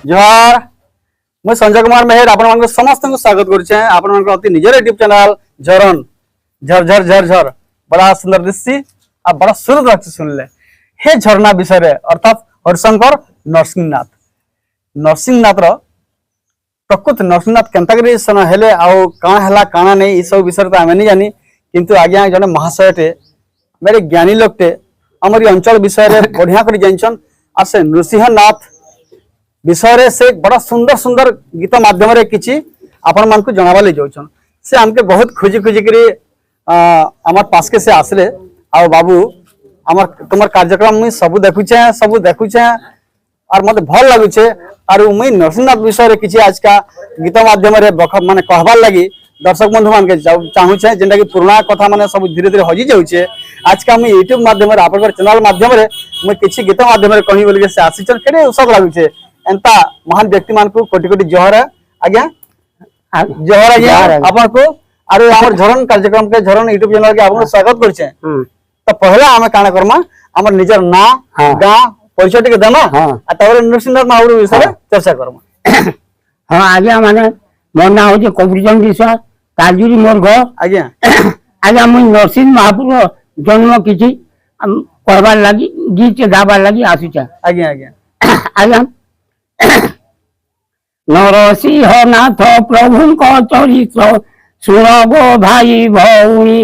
जोहार मुझे संजय कुमार मेहर आपण समस्त स्वागत करुचे आपण अति निजर यूट्यूब चैनल झरन झर झर झर झर बड़ा सुंदर दृश्य और बड़ा सुंदर अच्छे सुनले हे झरना विषय रे अर्थात हरिशंकर नरसिंहनाथ प्रकृत नरसिंहनाथ केन्ताकरी सन हेले आउ काना हला काना नहीं सब विषय तो आम नहीं जानी किंतु आज्ञा जने महाशयटे मेरे ज्ञानी लोकटे आमर अंचल विषय रे बढ़िया कर जानछन आ से नृसिंहनाथ विषय से बड़ा सुंदर सुंदर गीत माध्यम रे किछि आपण मान को जणावा ले जाउछन से हमके बहुत खुजी खुजी करी हमर पास के से आसले आ बाबू हमर तुमर कार्यक्रम में सब देखुछे और मते भल लागुछे और मुई नरसिंहनाथ विषय रे किछि आज का गीत माध्यम रे माने कहबार लगी दर्शक बंधु मान के चाहूछे जेंटा कि पुराना कथा माने सब धीरे धीरे हजी जाउछे आज का मुई यूट्यूब माध्यम रे आपन चैनल माध्यम रे मुई किछि गीत माध्यम रे कहि बोल के से आसीछन केडे उसक लागुछे एंता महान व्यक्ति मान को कोटि कोटि जोहर आज्ञा जोहर आज्ञा आपन को आरो हमर झरन कार्यक्रम के झरन यूट्यूब चैनल के आपन स्वागत करछे तो पहला हमें काना करमा हमर निजर ना गां परिचय टिके देमा आ तबरे नरसिंहनाथ महापुर विषय चर्चा करमा हां आज्ञा माने मोर ना होजे कबरीचंद विश्वास काजूरी मोर घर आज्ञा आज्ञा मुई नरसिंह महापुर जन्म किछि करबार लागि गीत गाबार लागि आसीछा आज्ञा आज्ञा आज्ञा नरसिंहनाथ प्रभुଙ୍କ चरित्र सुनबो भाई भौणी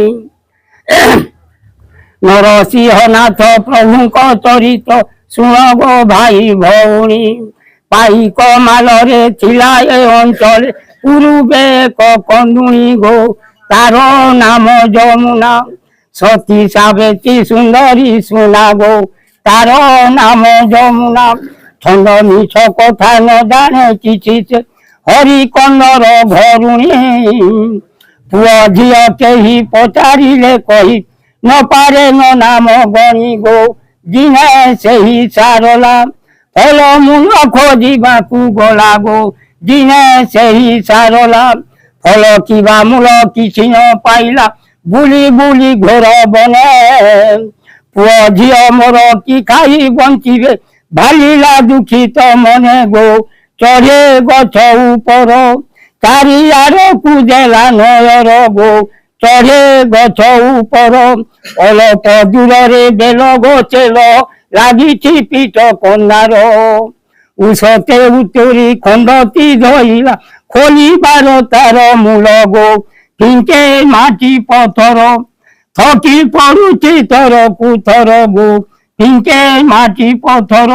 नरसिंहनाथ प्रभुଙ୍କ चरित्र सुनबो भाई भौणी पाइक मालरे थिला ए अंचल पूर्वे कंदुणी गो तार नाम जमुना सती सावेती सुंदरी सुना गो तार नाम जमुना छंद मिछ कथा न जाने किछि हरि कन्नर घरुणी पुआ झिया केही पचारिले कही न पारे न नाम गणी गो दिने सेही सारला फल मुन खोजिबाकू गला गो दिने सेही सारला फल किबा मूल किछि न पाइला बुली बुली घोर बने पुआ झिया मोर कि खाई बंचिबे भालिला दुखित मने गो चढ़े गछ ऊपर चारियार कुदेला नयर गो चढ़े गछ ऊपर अलप दूर रे बेल गोचेल लागिछि पीठ कन्नार उषते उतरी खंडती धइला खोलिबार तार मूल गो किंके माटी पथर थकी पड़ुछि थर कुथर गो किंके माटी पथर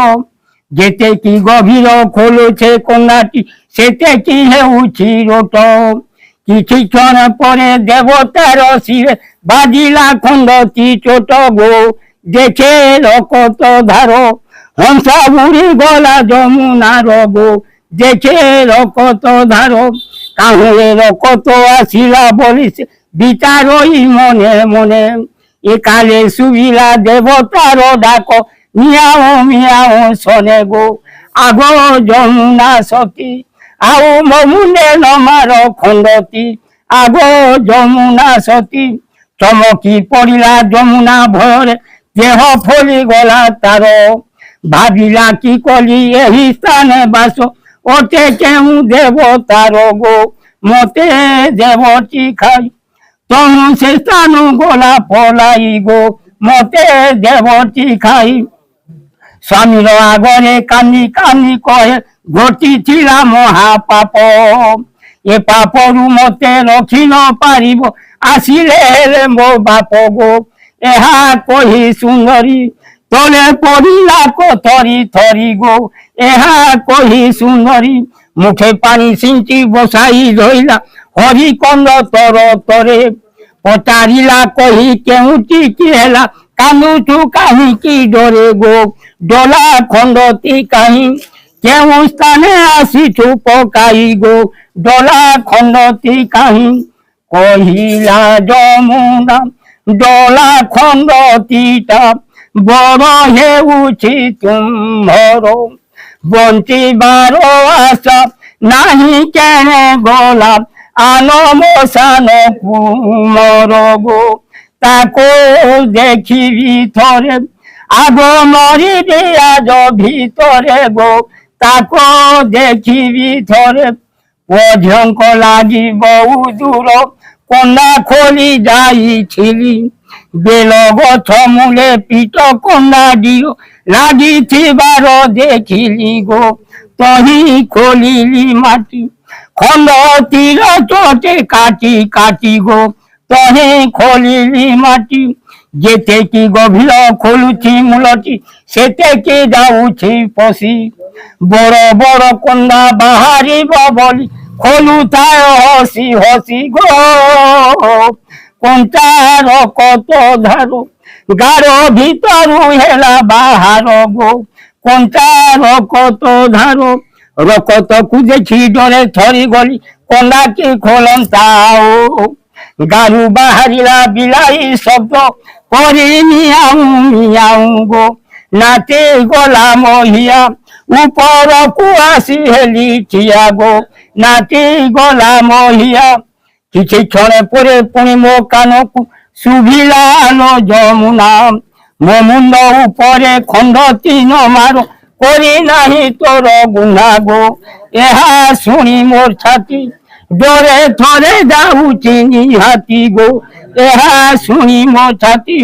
जेते की गभीर खोलुछे कन्नाटी सेते की हेउछि रोट किछि क्षण परे देवतार शिरे बाजिला खंडती चोट गो देखे रकत धार हंसा बुड़ी गला जमुनार गो देखे रकत धार काहुरे रकत आसिला बोली विचारई मने मने एकाले सुविला देवतार डाक मियाओ मियाओ सने गो आगो जमुना सती आओ ममुने नमार खंडती आगो जमुना सती चमकी पड़िला जमुना भयर देह फली गला तार भाविला कि कली एही स्थाने बास ओते केउ देवतार गो मते देवती खाई तनु से स्थान गोला पलाई गो मते देवती खाई स्वामी आगरे कानी कानी कहे घटी थिला महापाप ए पापरु मते रखी न पारिब आसिले मो बाप गो एहा कही सुंदरी तले पड़िला थरी थरी गो एहा कही सुंदरी मुखे पानी सिंची बसाई धइला हरि कंद तर तरे पचारिला कही केउटी कि हेला कानुचु काहि की डरे गो डोला खंडती काहि केउ स्थाने आसिछु पकाई गो डोला खंडती काहि कहिला जमुना डोला खंडतीटा बड़ हेउछि तुम्हर बंचिबार आशा नाही केने गोला आनो मोसान कुमर गो ताको देखिबी थरे आगो मरी आज भितरे गो ତାକୁ ଦେଖିବି ଥରେ ଓ ଝିଅଙ୍କ ଲାଗି ବହୁ ଦୂର କନ୍ଦା ଖୋଲି ଯାଇଥିଲି ବେଲ ଗଛ ମୂଳେ ପିଠ କନ୍ଦା ଦିଅ ଲାଗିଥିବାର ଦେଖିଲି ଗୋ ତହିଁ ଖୋଲିଲି ମାଟି ଖଣ୍ଡ ତୀର ଚୋଟେ କାଟି କାଟି ଗୋ ତହିଁ ଖୋଲିଲି ମାଟି ଯେତେକି ଗଭୀର ଖୋଲୁଛି ମୂଳଟି ସେତେକି ଯାଉଛି ପଶି ବଡ଼ ବଡ଼ କନ୍ଦା ବାହାରିବ ବୋଲି ଖୋଲୁଥାଏ ହସି ହସି ଗୋ କଞ୍ଚାର କତ ଧାର ଗାର ଭିତରୁ ହେଲା ବାହାର ଗୋ କଞ୍ଚାର କତ ଧାର ରକତକୁ ଦେଖି ଡରେ ଥରି ଗଲି କନ୍ଦା କି ଖୋଲନ୍ତା ଗାରୁ ବାହାରିଲା ବିଲାଇ ଶବ୍ଦ କରି ମିଆଉ ମିଆଉ ଗୋ ନାଚି ଗଲା ମହିଆ ଉପରକୁ ଆସି ହେଲି ଠିଆ ଗୋ ନାଚି ଗଲା ମହିଆ କିଛି କ୍ଷଣ ପରେ ପୁଣି ମୋ କାନକୁ ଶୁଭିଲା ଆଲୋ ଯମୁନା ମୋ ମୁଣ୍ଡ ଉପରେ ଖଣ୍ଡ ତିନ ମାର କରି ନାହିଁ ତୋର ଗୁଣା ଗୋ ଏହା ଶୁଣି ମୋର ଛାତି ଡରେ ଥରେ ଯାଉଛି ନିହାତି ଗୋ ଏହା ଶୁଣି ମୋ ଛାତି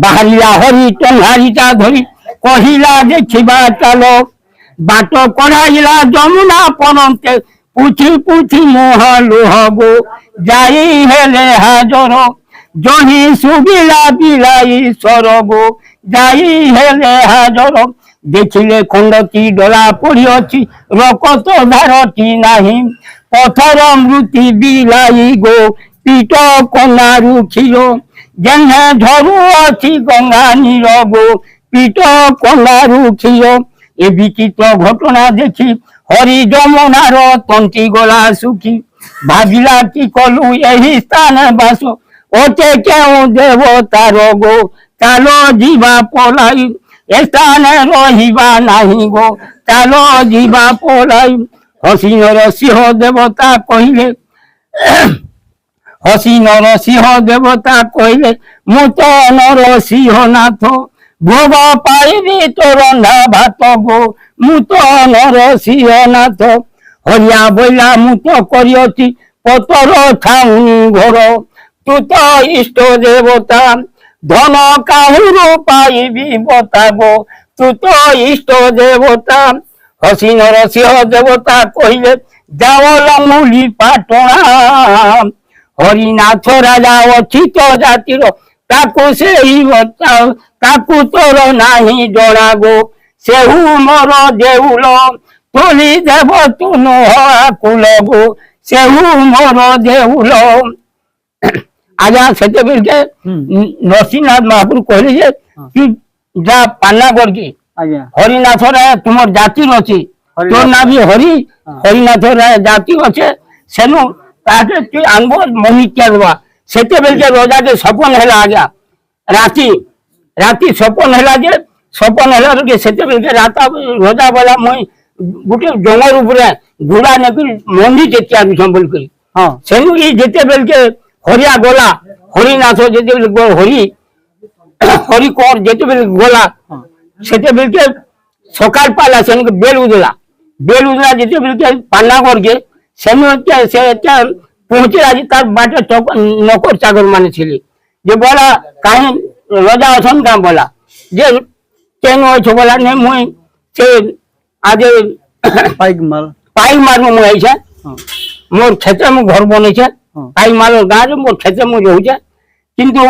ବାହାରିଲା ହରି ଟଙ୍ଗାରିଟା ଧରି କହିଲା ଦେଖିବା ଚାଲ ବାଟ କଢାଇଲା ଯମୁନା ପରନ୍ତେ ପୁଛି ପୁଛି ମୁହଁ ଲୁହ ଗୋ ଯାଇ ହେଲେ ହାଜର ଜହି ଶୁଭିଲା ବିଲାଇ ସ୍ୱର ଗୋ ଯାଇ ହେଲେ ହାଜର ଦେଖିଲେ ଖଣ୍ଡଟି ଡଲା ପଡ଼ିଅଛି ରକତ ଧାରଟି ନାହିଁ ପଥର ମୃତ୍ୟୁ ବିଲାଇ ଗୋ ପିଠ କନାରୁ କ୍ଷୀର ଯେହ୍ନେ ଝରୁଅଛି ଗଙ୍ଗା ନୀର ଗୋ ପିଠ କନାରୁ କ୍ଷୀର ଏ ବିଚିତ୍ର ଘଟଣା ଦେଖି ହରି ଯମୁନାର ତଣ୍ଟି ଗଲା ଶୁଖି ଭାବିଲା କି କଲୁ ଏହି ସ୍ଥାନ ବାସ ଅତେ କେଉଁ ଦେବତାର ଗୋ ଚାଲ ଯିବା ପলাই ଏ ସ୍ଥାନ ରହିବା ନାହିଁ ଗୋ ଚାଲ ଯିବା ପলাই ହସି ନରସିଂହ ଦେବତା କହିଲେ ହସି ନରସିଂହ ଦେବତା କହିଲେ ମୁଁ ତ ନରସିଂହ ନାଥ ଭୋଗ ପାଇବି ତୋ ରନ୍ଧା ଭାତ ଗୋ ମୁଁ ତ ନରସିଂହ ନାଥ ହରିଆ ବଇଲା ମୁଁ ତ କରିଅଛି ପତର ଛାଉନି ଘର ତୁ ତ ଇଷ୍ଟ ଦେବତା ଧନ କାହୁରୁ ପାଇବି ବତା ଗୋ ତୁ ତ ଇଷ୍ଟ ଦେବତା ହସି ନରସିଂହ ଦେବତା କହିଲେ ଯାଅ ମୂଲି ପାଟଣା ହରିନାଥ ରାଜା ଅଛି ତ ଜାତିର ତାକୁ ସେଇ ତାକୁ ତୋର ନାହିଁ ଜଣା ଗୋ ସେହୁ ମୋର ଦେଉଳ ତୋଳି ଦେବ ତୁ ନୁହକୁଲ ଗୋ ସେହୁ ମୋର ଦେଉଳ ଆଜ୍ଞା ସେତେବେଳେ ନରସିଂହନାଥ ମହାପୁର କହିଲେ ଯେ ତୁ ଯା ପାନାଗଡ଼ କି ହରିନାଥ ରାୟ ତୁମର ଜାତିର ଅଛି তোর নাভি হরি হরিনাথ রায় জাতি আছে সেনু তাকে তুই আনব মহিকা দেবা সেতেবেলকে রজাকে স্বপন হেলা আজ্ঞা রাতি রাতি স্বপন হেলা যে স্বপন হেলা যে সেতেবেলকে রাতা রজা বলা মই গোটে জঙ্গল উপরে ঘোড়া নেকি মন্দির তৈরি সম্বল করি সেনু ই যেতেবেলকে হরিয়া গলা হরিনাথ যেতেবেল হরি হরি কর যেতেবেল গলা সেতেবেলকে সকাল পালা সেনকে বেল উদলা যেতেবেলকে পান্নাগড়কে সেনু সে পৌঁছে আজি তার বাটে নকর চাকর মানে ছিলি যে বলা কাহি রজা অছন কাম বলা যে কেন হয়েছে বলা নে মুই সে আজে পাইক মারমু মুই আইছে মোর ক্ষেত্রে মু ঘর বনাইছে পাইক মার গাঁরে মোর ক্ষেত্রে মু রহুছে কিন্তু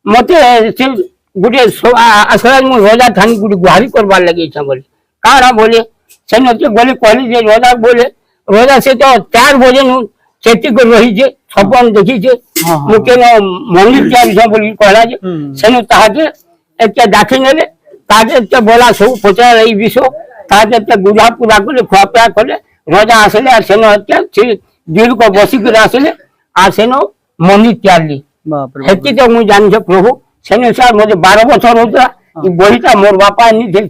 মতে সে গোটে আসলে মু রজা থানি গোটে গুহারি করবার লাগিয়েছে বলে কারা বলে সে গলে কহিলি যে রজা বলে রজা সে তো 4 বজে নু চেষ্টি করে রহিছে স্বপন দেখিছে মু কেন মন্দির তৈরি বলি কহলা যে সেনু তাহাকে একটা ডাকি নেলে তাকে একটা বলা সব পচার এই বিষয় তাকে একটা গুজা পুরা করে খোয়াপিয়া করে রজা আসলে আর সেন একটা সে দীর্ঘ বসি করে আসলে আর সেন মন্দির তৈরি হেতি তো মুই জানিছে প্রভু সেন স্যার মধ্যে 12 বছর হতো বইটা মোর বাপা নিয়ে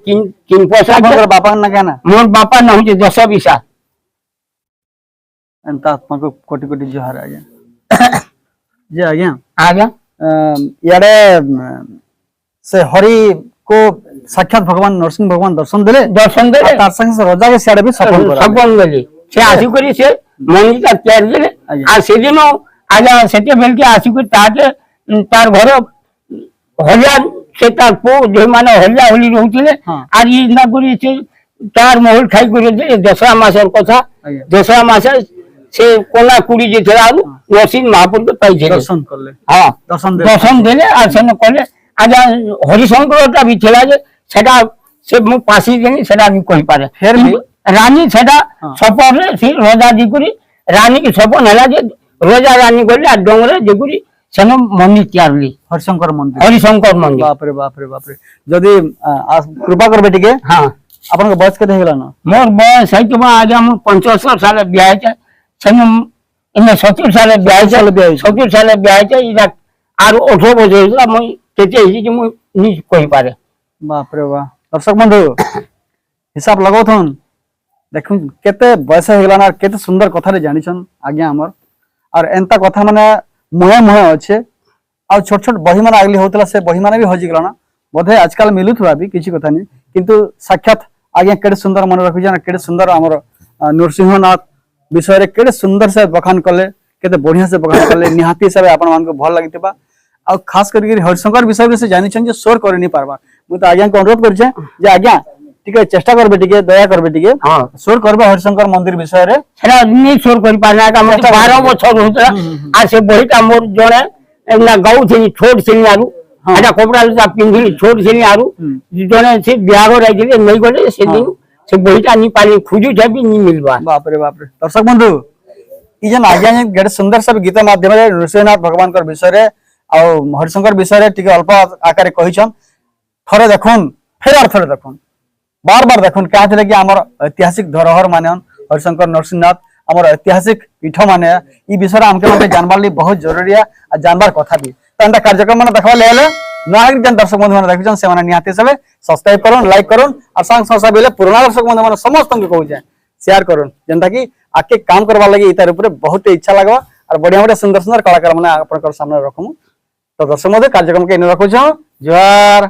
3 পয়সা বাপা না কেন মোর বাপা না হচ্ছে 10 বিশা एंता आत्मा को कोटि कोटि जोहार आज्ञा जे आज्ञा आज्ञा यारे से हरि को साक्षात भगवान नरसिंह भगवान दर्शन देले दर्शन देले तार संगे से रजा के सियाड़े भी सफल करा सफल देले से आसी करी से मंदिर तैयार देले आज्ञा। आ से दिन आजा सेते बेल के आसी करी ताके तार घर हलिया से तार पो जे माने हलिया होली रहउतिले हाँ। आर ई ना करी से तार महल खाई करी दे दशरा मासर कथा आज्ञा। दशरा मास से कोना कुड़ी जे थरा नरसिंह महापुर के पाई छे दर्शन करले हां दर्शन दे दर्शन देले আর সেন কলে আজ হরিশঙ্করটা বি ছিল যে সেটা সে মু পাশি দেনি সেটা আমি কই পারে ফের বি? রানী সেটা হ্যাঁ। সপরে সে রোজা দি করি রানী কি সপন হেলা যে রোজা রানী করলে আর ডঙ্গরে যে করি সেন মন্দির চারলি हरिशंकर मंदिर হরিশঙ্কর মন্দির बाप रे बाप रे बाप रे जदी कृपा करबे टिके হ্যাঁ आपन के बयस केते हेगला न মোর বয়স হয়তো আজ আমার 75 সালে বিয়ে হয়েছে সেন ইনে 70 সালে বিয়ে হয়েছে সালে বিয়ে হয়েছে। 70 সালে বিয়ে হয়েছে এটা আর 18 বছর হয়েছে মই কেতে হয়েছে যে মই নি কই পারে बाप रे वाह दर्शक बंधु हिसाब लगाउथन देखु केते बयस हेगला न केते सुंदर कथा रे जानिछन आज्ञा हमर और एंता कथा माने मुहे मुहे अच्छे आ छोट छोट बही माने आगली होतला से बही माने भी होजी गला ना बोधे आजकल मिलुथुवा भी किछि कथा नहीं किंतु साक्षात आज्ञा केते सुंदर मन रखि जाना केते सुंदर हमर नरसिंहनाथ विषय रे केते सुंदर से बखान कले केते बढ़िया से बखान कले निहाती हिसाब आपन मान को भल लागितबा आ खास करके हरिशंकर विषय से जानिछन जे सोर करे नहीं पारबा मु तो आज्ञा को अनुरोध करछे जे आज्ञा टिके चेष्टा करबे टिके दया करबे टिके हां सोर करबे हरिशंकर मंदिर विषय रे সেটা নি সোর করি পারে না আমার 12 বছর হইতরা আর সে বহিটা মোর জনে না গাউথিনি ছোট সিনি আরু এটা কপড়া লতা পিন্ধিলি ছোট সিনি আরু জনে সে বিয়াগো রাইছিলে নেই গলে সেদিন সে বহিটা নি পালি খুজু যাবি নি মিলবা बाप रे दर्शक बंधु ई जन आज्ञा गेट सुंदर सब गीत माध्यम रे नृसिंहनाथ भगवान कर विषय रे आ हरिशंकर विषय रे टिके अल्प आकार कहिछन थरे देखुन फेर और थरे देखुन बार बार देखुन क्या थे कि हमर ऐतिहासिक धरोहर माने हरिशंकर नरसिंहनाथ हमर ऐतिहासिक पीठ माने ई विषय हमके मते जानबार लिए बहुत जरूरी है आ जानबार कथा भी त अंदा कार्यक्रम माने देखबा लेले नागरिक जन दर्शक बंधु माने देखिछन से माने निहाती सबे सब्सक्राइब करन लाइक करन और संग संग बेले पुराना दर्शक बंधु माने समस्त के कहू जाय शेयर करन जनता की आके काम करबा लागि इतार ऊपर बहुत इच्छा लागबा और बढ़िया बढ़िया सुंदर सुंदर कलाकार माने आपन सामने रखमु तो दर्शक बंधु कार्यक्रम के इन रखु छ जोहार।